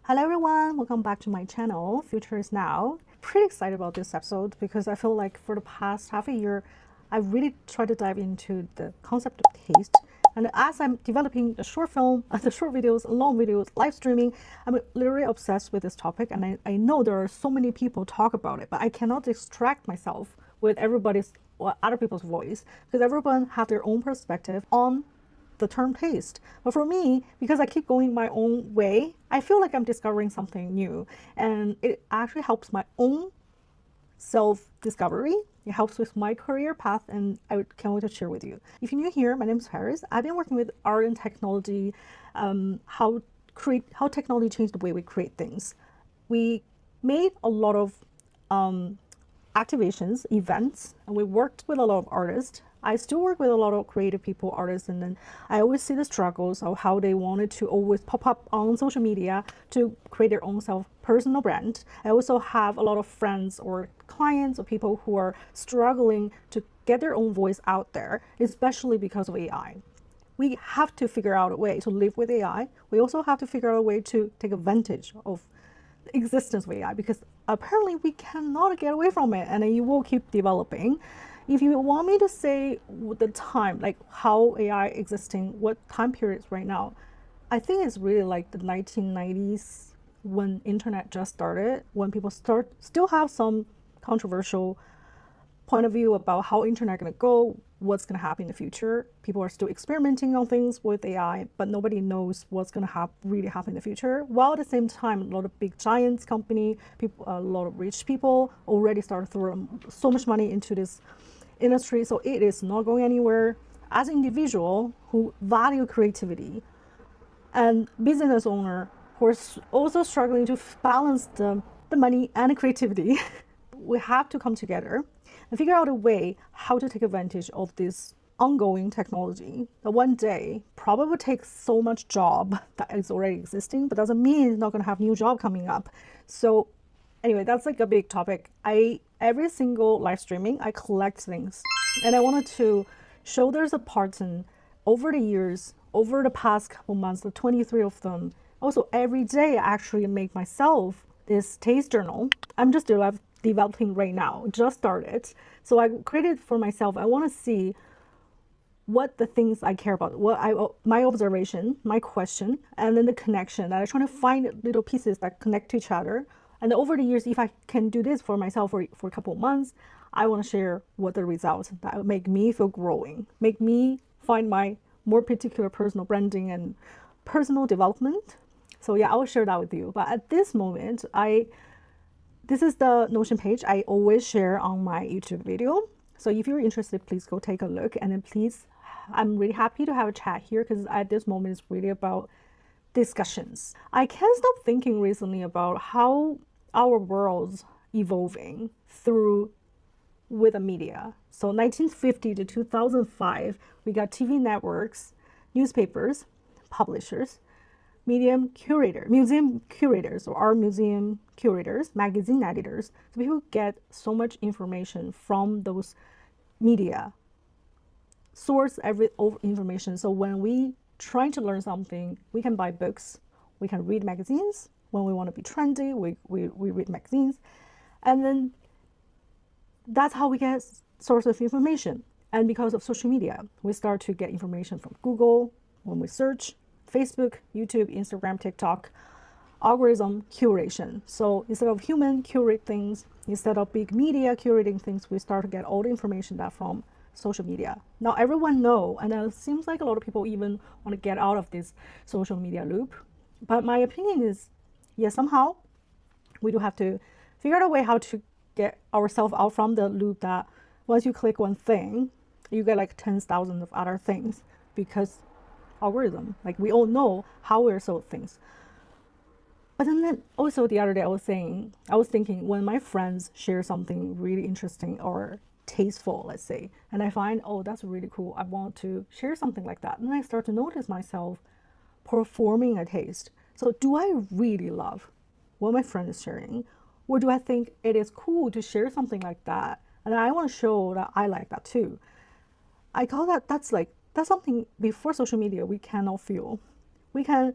Hello everyone, welcome back to my channel, Future is Now. Pretty excited about this episode because I feel like for the past half a year, I really tried to dive into the concept of taste. And as I'm developing the short film, the short videos, long videos, live streaming, I'm literally obsessed with this topic. And I know there are so many people talk about it, but I cannot distract myself with everybody's or other people's voice because everyone have their own perspective on the term taste. But for me, because I keep going my own way, I feel like I'm discovering something new, and it actually helps my own self-discovery. It helps with my career path, and I can't wait to share with you. If you're new here, my name is Paris. I've been working with art and technology, how technology changed the way we create things. We made a lot of activations, events, and we worked with a lot of artists. I still work with a lot of creative people, artists, and then I always see the struggles of how they wanted to always pop up on social media to create their own personal brand. I also have a lot of friends or clients or people who are struggling to get their own voice out there, especially because of AI. We have to figure out a way to live with AI. We also have to figure out a way to take advantage of the existence of AI because apparently we cannot get away from it, and it will keep developing. If you want me to say the time, like how AI existing, what time periods right now, I think it's really like the 1990s when internet just started, when people still have some controversial point of view about how internet gonna go, what's gonna happen in the future. People are still experimenting on things with AI, but nobody knows what's gonna really happen in the future. While at the same time, a lot of big giants company, people, a lot of rich people already started throwing so much money into this industry, so it is not going anywhere. As an individual who value creativity and business owner who are also struggling to balance the money and the creativity, we have to come together and figure out a way how to take advantage of this ongoing technology that one day probably will take so much job that is already existing, but doesn't mean it's not going to have new job coming up. So anyway, that's like a big topic. Every single live streaming, I collect things, and I wanted to show there's a pattern over the years, over the past couple months, the 23 of them. Also, every day I actually make myself this taste journal. I'm just developing right now, just started. So I created for myself. I want to see what the things I care about, my observation, my question, and then the connection. And I'm trying to find little pieces that connect to each other. And over the years, if I can do this for myself for a couple of months, I want to share what the results that will make me feel growing, make me find my more particular personal branding and personal development. So yeah, I will share that with you. But at this moment, this is the Notion page I always share on my YouTube video. So if you're interested, please go take a look. And then please, I'm really happy to have a chat here because at this moment, it's really about discussions. I can't stop thinking recently about how our world's evolving with the media. So 1950 to 2005, we got TV networks, newspapers, publishers, museum curators, or art museum curators, magazine editors. So people get so much information from those media, source every information. So when we trying to learn something, we can buy books, we can read magazines. When we want to be trendy, we read magazines. And then that's how we get source of information. And because of social media, we start to get information from Google, when we search, Facebook, YouTube, Instagram, TikTok, algorithm curation. So instead of human curate things, instead of big media curating things, we start to get all the information that from social media. Now everyone know, and it seems like a lot of people even want to get out of this social media loop. But my opinion is, yes, somehow we do have to figure out a way how to get ourselves out from the loop that once you click one thing, you get like 10,000 of other things because algorithm, like we all know how we're sold things. But then also the other day I was thinking when my friends share something really interesting or tasteful, let's say, and I find, oh, that's really cool, I want to share something like that. And I start to notice myself performing a taste. So do I really love what my friend is sharing? Or do I think it is cool to share something like that? And I want to show that I like that too. I call that's something before social media we cannot feel. We can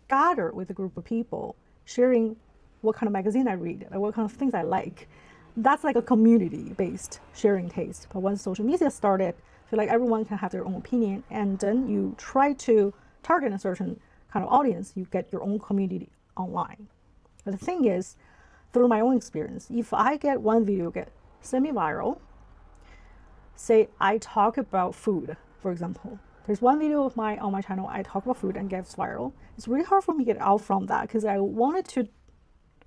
gather with a group of people sharing what kind of magazine I read, or what kind of things I like. That's like a community-based sharing taste. But once social media started, I feel like everyone can have their own opinion, and then you try to target a certain kind of audience, you get your own community online. But the thing is, through my own experience, if I get one video get semi-viral, say I talk about food, for example, there's one video of mine on my channel, I talk about food and gets viral. It's really hard for me to get out from that because I wanted to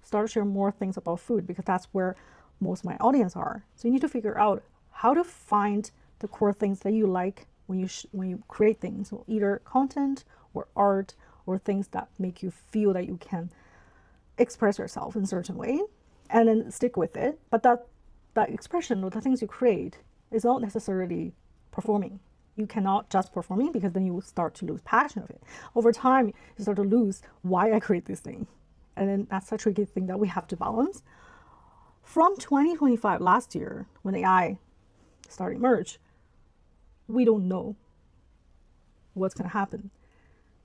start sharing more things about food because that's where most of my audience are. So you need to figure out how to find the core things that you like when you create things, so either content or art or things that make you feel that you can express yourself in a certain way, and then stick with it. But that expression or the things you create is not necessarily performing. You cannot just performing because then you will start to lose passion of it. Over time, you start to lose why I create this thing. And then that's a tricky thing that we have to balance. From 2025, last year, when AI started to emerge, we don't know what's going to happen.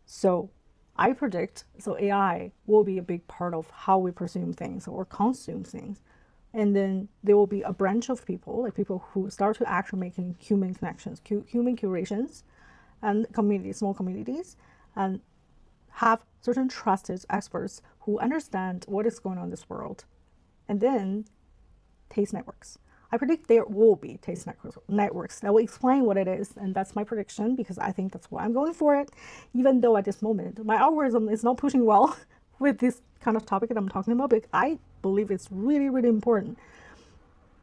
So I predict, AI will be a big part of how we consume things or consume things. And then there will be a branch of people, like people who start to actually making human connections, human curations, and communities, small communities, and have certain trusted experts who understand what is going on in this world. And then taste networks. I predict there will be taste networks that will explain what it is, and that's my prediction because I think that's what I'm going for it. Even though at this moment my algorithm is not pushing well with this kind of topic that I'm talking about, but I believe it's really, really important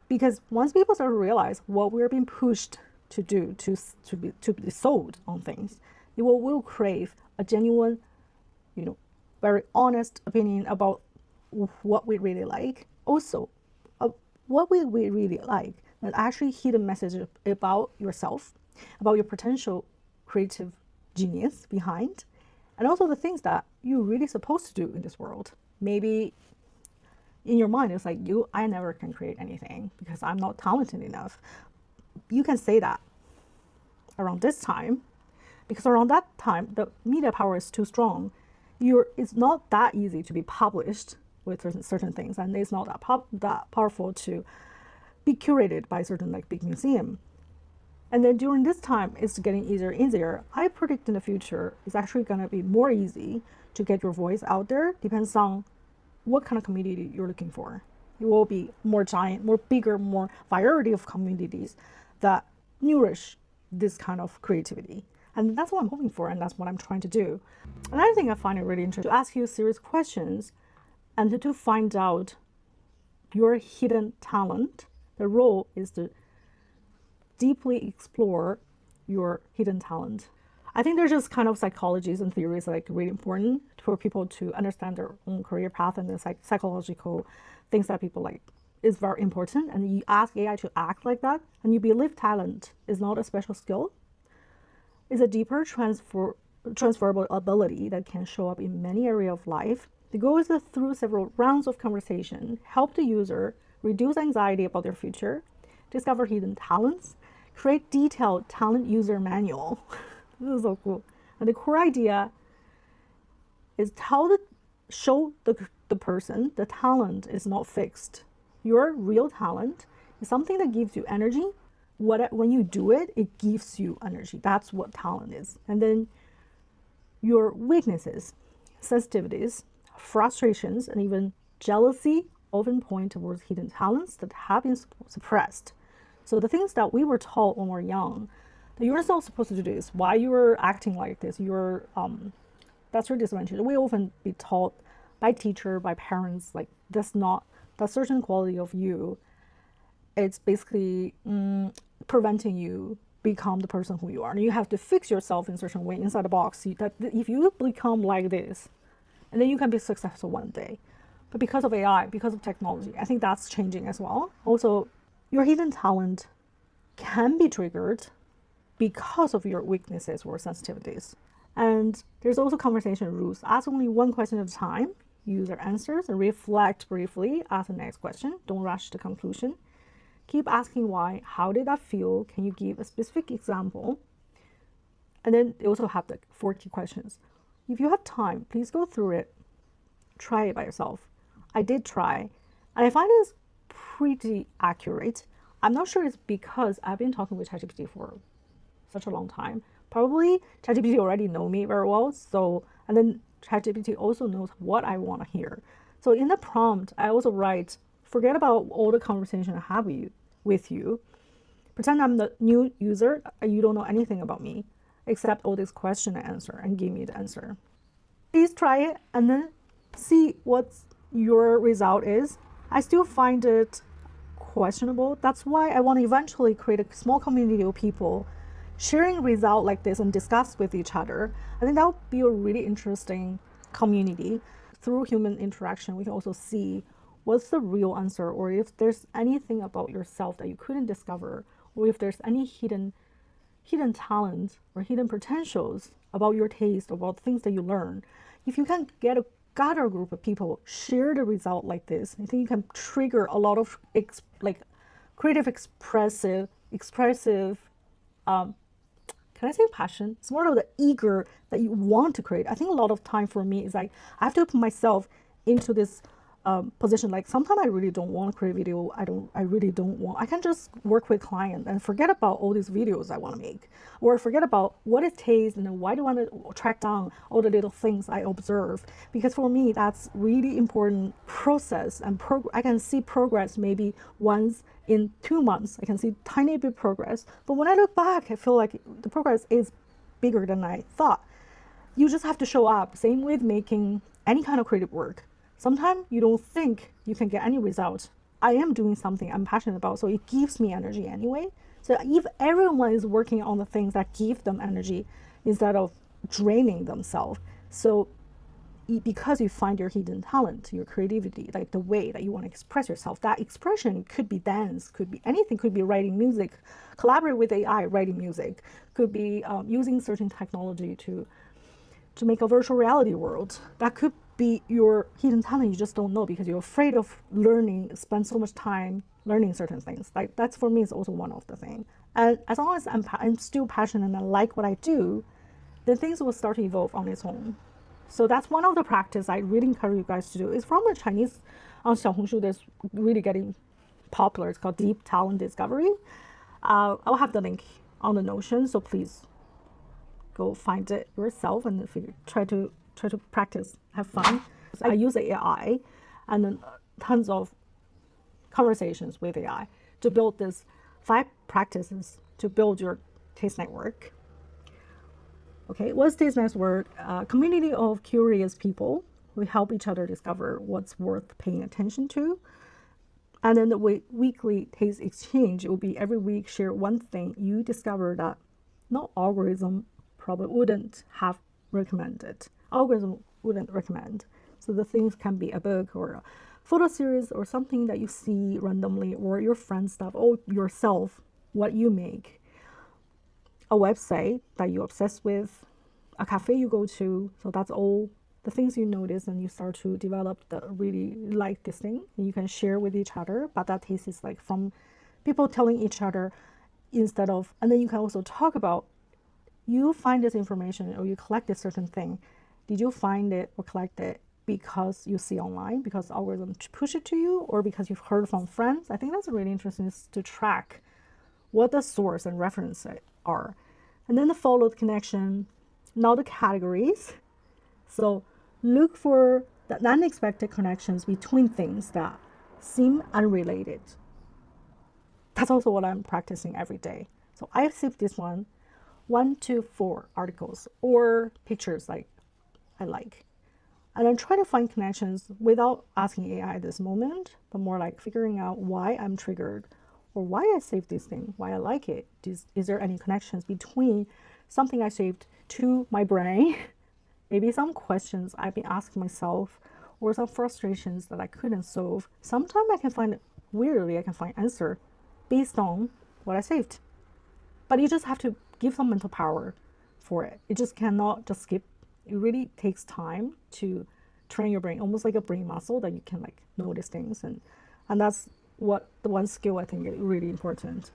because once people start to realize what we're being pushed to do, to be sold on things, they will crave a genuine, very honest opinion about what we really like. Also, what we really like, and actually hidden message about yourself, about your potential creative genius behind, and also the things that you're really supposed to do in this world. Maybe in your mind, it's like, I never can create anything because I'm not talented enough. You can say that around this time, because around that time, the media power is too strong. It's not that easy to be published with certain things, and it's not that powerful to be curated by certain big museum. And then during this time, it's getting easier and easier. I predict in the future, it's actually going to be more easy to get your voice out there. Depends on what kind of community you're looking for. It will be more giant, more bigger, more variety of communities that nourish this kind of creativity. And that's what I'm hoping for, and that's what I'm trying to do. Another thing I find it really interesting, to ask you serious questions and to find out your hidden talent. The role is to deeply explore your hidden talent. I think there's just kind of psychologies and theories really important for people to understand their own career path, and the psychological things that people is very important. And you ask AI to act like that, and you believe talent is not a special skill. It's a deeper transferable ability that can show up in many areas of life. The goal is that through several rounds of conversation, help the user reduce anxiety about their future, discover hidden talents, create detailed talent user manual. This is so cool. And the core idea is show the person the talent is not fixed. Your real talent is something that gives you energy. When you do it, it gives you energy. That's what talent is. And then your weaknesses, sensitivities, frustrations, and even jealousy often point towards hidden talents that have been suppressed. So the things that we were taught when we were young, that you're not supposed to do this, why you were acting like this, that's your disadvantage. We often be taught by teacher, by parents, that's not that certain quality of you. It's basically preventing you become the person who you are. And you have to fix yourself in a certain way inside the box. That if you become like this, and then you can be successful one day. But because of AI, because of technology, I think that's changing as well. Also, your hidden talent can be triggered because of your weaknesses or sensitivities. And there's also conversation rules. Ask only one question at a time, use their answers, and reflect briefly. Ask the next question. Don't rush to conclusion. Keep asking why. How did that feel? Can you give a specific example? And then they also have the 4 key questions. If you have time, please go through it. try it by yourself. I did try, and I find it's pretty accurate. I'm not sure it's because I've been talking with ChatGPT for such a long time. Probably ChatGPT already know me very well. So, and then ChatGPT also knows what I want to hear. So in the prompt, I also write, forget about all the conversation I have with you. Pretend I'm the new user. You don't know anything about me except all this question and answer, and give me the answer. Please try it and then see what your result is. I still find it questionable. That's why I want to eventually create a small community of people sharing results like this and discuss with each other. I think that would be a really interesting community. Through human interaction, we can also see what's the real answer, or if there's anything about yourself that you couldn't discover, or if there's any hidden talent or hidden potentials about your taste, about things that you learn. If you can gather a group of people, share the result like this, I think you can trigger a lot of creative, expressive, can I say passion? It's more of the eager that you want to create. I think a lot of time for me is like, I have to put myself into this position. Like sometimes I really don't want to create video. I really don't want, I can just work with client and forget about all these videos I want to make, or forget about what it takes and then why do I want to track down all the little things I observe. Because for me, that's really important process, and I can see progress maybe once in 2 months. I can see tiny bit progress. But when I look back, I feel like the progress is bigger than I thought. You just have to show up. Same with making any kind of creative work. Sometimes you don't think you can get any result. I am doing something I'm passionate about, so it gives me energy anyway. So if everyone is working on the things that give them energy instead of draining themselves, so because you find your hidden talent, your creativity, like the way that you want to express yourself, that expression could be dance, could be anything, could be writing music, collaborate with AI, writing music, could be using certain technology to make a virtual reality world. That could be your hidden talent. You just don't know because you're afraid of learning, spend so much time learning certain things. Like that's for me is also one of the things. And as long as I'm still passionate and I like what I do, then things will start to evolve on its own. So that's one of the practice I really encourage you guys to do. It's from a Chinese on Xiaohongshu that's really getting popular. It's called Deep Talent Discovery. I'll have the link on the Notion, so please go find it yourself and try to practice, have fun. I use AI and then tons of conversations with AI to build this 5 practices to build your taste network. Okay, what's taste network? A community of curious people who help each other discover what's worth paying attention to. And then the weekly taste exchange will be every week share one thing you discover that no algorithm probably wouldn't have recommended. Algorithm wouldn't recommend. So the things can be a book or a photo series or something that you see randomly, or your friend stuff, or yourself, what you make. A website that you're obsessed with, a cafe you go to. So that's all the things you notice, and you start to develop the really like this thing, and you can share with each other. But that taste is like from people telling each other instead of, and then you can also talk about, you find this information or you collect this certain thing. Did you find it or collect it because you see online, because the algorithm push it to you, or because you've heard from friends? I think that's really interesting, is to track what the source and reference are. And then the followed connection, now the categories. So look for the unexpected connections between things that seem unrelated. That's also what I'm practicing every day. So I saved this 1 to 4 articles or pictures like I like. And then try to find connections without asking AI at this moment, but more like figuring out why I'm triggered, or why I saved this thing, why I like it. Is there any connections between something I saved to my brain, maybe some questions I've been asking myself, or some frustrations that I couldn't solve. Sometimes I can find, weirdly, I can find answer based on what I saved. But you just have to give some mental power for it. It just cannot just skip. It really takes time to train your brain, almost like a brain muscle that you can like notice things. And that's what the one skill I think is really important.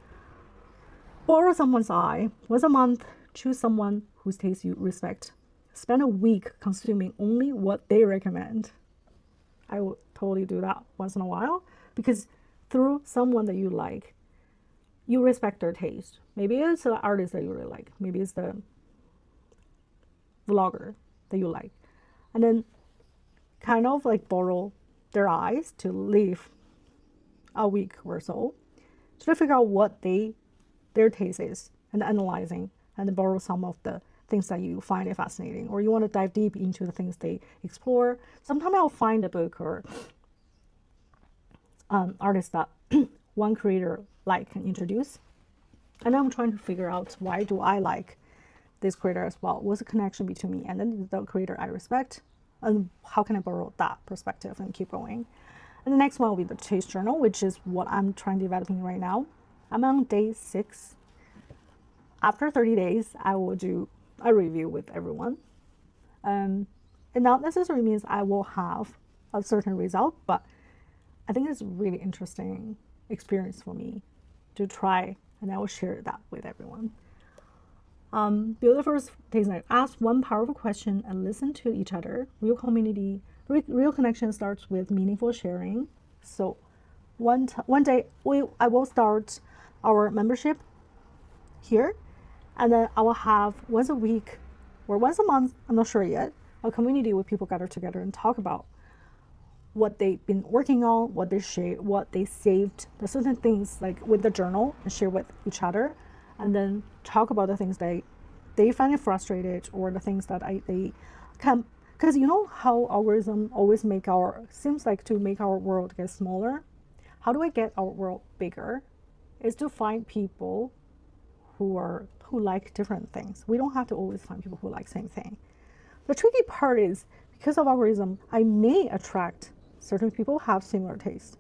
Borrow someone's eye. Once a month, choose someone whose taste you respect. Spend a week consuming only what they recommend. I will totally do that once in a while, because through someone that you like, you respect their taste. Maybe it's the artist that you really like. Maybe it's the vlogger that you like. And then kind of like borrow their eyes to live a week or so to figure out what their taste is, and analyzing, and then borrow some of the things that you find it fascinating, or you want to dive deep into the things they explore. Sometimes I'll find a book or artist that one creator like and introduce, and I'm trying to figure out why do I like this creator as well. What's the connection between me and then the creator I respect, and how can I borrow that perspective and keep going. And the next one will be the taste journal, which is what I'm trying developing right now. I'm on day 6. After 30 days, I will do a review with everyone. It not necessarily means I will have a certain result, but I think it's a really interesting experience for me to try, and I will share that with everyone. Build the first taste night. Ask one powerful question and listen to each other. Real community, real connection starts with meaningful sharing. So one day I will start our membership here, and then I will have once a week or once a month, I'm not sure yet, a community where people gather together and talk about what they've been working on, what they share, what they saved, the certain things like with the journal, and share with each other, and then talk about the things they find it frustrated, or the things that they can, because you know how algorithm always seems like to make our world get smaller. How do I get our world bigger? Is to find people who like different things. We don't have to always find people who like same thing. The tricky part is, because of algorithm, I may attract certain people who have similar taste.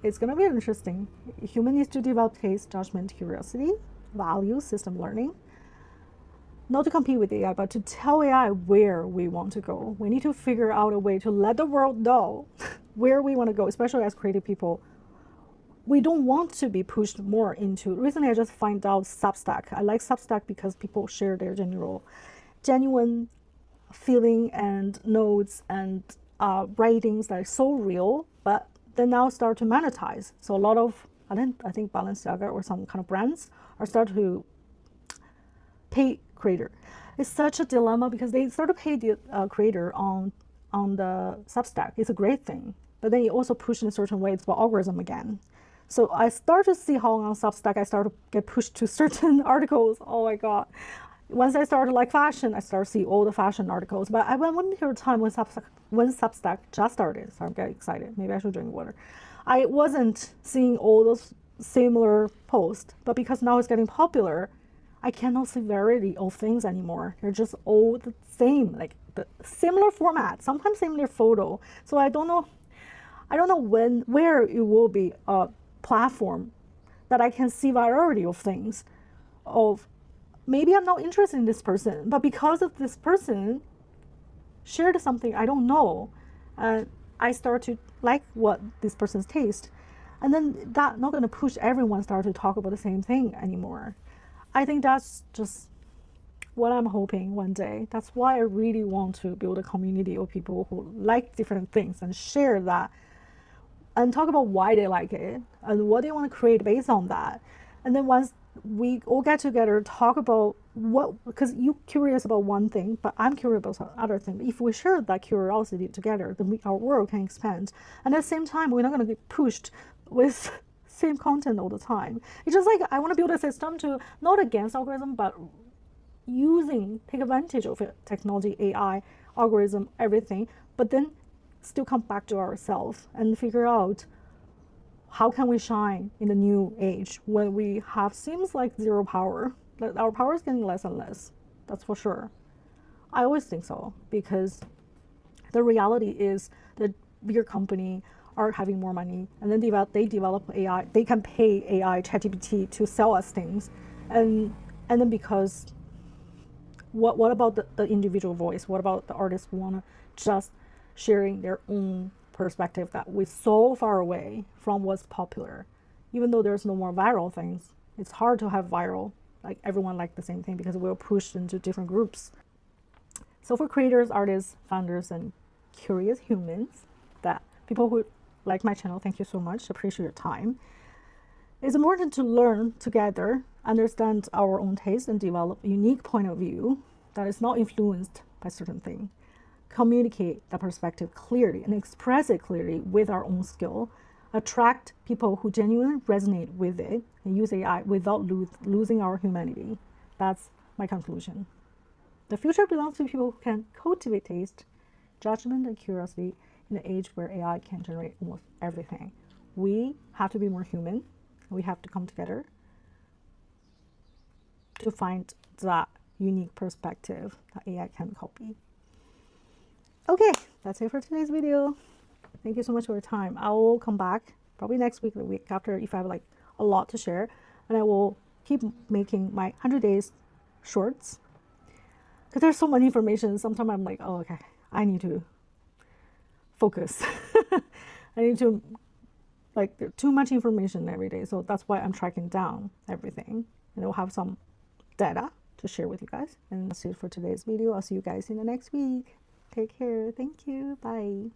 It's gonna be interesting. Human needs to develop taste, judgment, curiosity, value, system learning. Not to compete with AI, but to tell AI where we want to go. We need to figure out a way to let the world know where we want to go, especially as creative people. We don't want to be pushed more into. Recently, I just find out Substack. I like Substack because people share their genuine feeling and notes and writings that are so real, but they now start to monetize. So a lot of, I think Balenciaga or some kind of brands are start to pay creator. It's such a dilemma because they start to pay the creator on the Substack. It's a great thing, but then you also push in a certain way. It's about algorithm again. So I start to see how on Substack I start to get pushed to certain articles. Oh my god! Once I started like fashion, I start to see all the fashion articles. But I went one period of time when Substack just started, so I'm getting excited. Maybe I should drink water. I wasn't seeing all those similar posts, but because now it's getting popular, I cannot see variety of things anymore. They're just all the same, like the similar format, sometimes similar photo. So I don't know where it will be a platform that I can see variety of things. Of maybe I'm not interested in this person, but because of this person shared something I don't know, I start to like what this person's taste, and then that not going to push everyone start to talk about the same thing anymore. I think that's just what I'm hoping one day. That's why I really want to build a community of people who like different things and share that and talk about why they like it and what they want to create based on that. And then once we all get together, talk about because you're curious about one thing, but I'm curious about other thing. If we share that curiosity together, then our world can expand. And at the same time, we're not going to get pushed with same content all the time. It's just like I want to build a system to not against algorithm, but take advantage of it, technology, AI, algorithm, everything, but then still come back to ourselves and figure out how can we shine in the new age when we have seems like zero power. That our power is getting less and less. That's for sure. I always think so, because the reality is that bigger company are having more money, and then they develop AI. They can pay AI, ChatGPT to sell us things, and then because what about the individual voice? What about the artists who wanna just sharing their own perspective that we're so far away from what's popular? Even though there's no more viral things, it's hard to have viral, like everyone like the same thing, because we're pushed into different groups. So for creators, artists, founders, and curious humans that People who like my channel, thank you so much. Appreciate your time. It's important to learn together, understand our own taste, and develop a unique point of view that is not influenced by certain things. Communicate that perspective clearly and express it clearly with our own skill. Attract people who genuinely resonate with it, and use AI without losing our humanity. That's my conclusion. The future belongs to people who can cultivate taste, judgment, and curiosity in an age where AI can generate almost everything. We have to be more human. We have to come together to find that unique perspective that AI can copy. Okay, that's it for today's video. Thank you so much for your time. I will come back probably next week or the week after if I have like a lot to share, and I will keep making my 100 days shorts because there's so much information. Sometimes I'm like, oh, okay, I need to focus. I need to, like, there's too much information every day, so that's why I'm tracking down everything, and I'll have some data to share with you guys. And that's it for today's video. I'll see you guys in the next week. Take care. Thank you. Bye.